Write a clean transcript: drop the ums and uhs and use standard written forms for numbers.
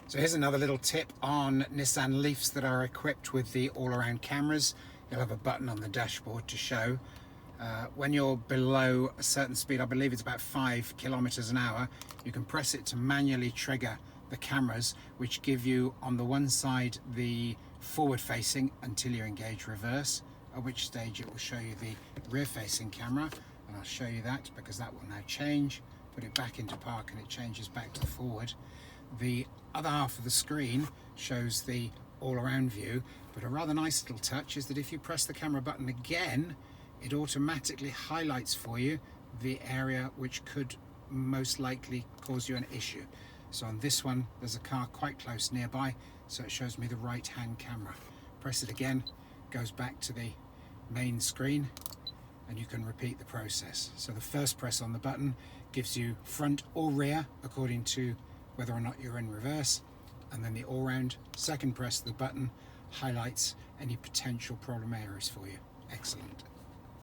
So here's another little tip on Nissan Leafs that are equipped with the all-around cameras. You'll have a button on the dashboard to show when you're below a certain speed, I believe it's about 5 kilometers an hour, you can press it to manually trigger the cameras, which give you on the one side the forward facing until you engage reverse, at which stage it will show you the rear facing camera, and I'll show you that because that will now change. Put it back into park and it changes back to the forward. The other half of the screen shows the all-around view, but a rather nice little touch is that if you press the camera button again, it automatically highlights for you the area which could most likely cause you an issue. So on this one there's a car quite close nearby, so it shows me the right hand camera. Press it again, goes back to the main screen, and you can repeat the process. So the first press on the button gives you front or rear according to whether or not you're in reverse, and then the all-round second press of the button highlights any potential problem areas for you. Excellent.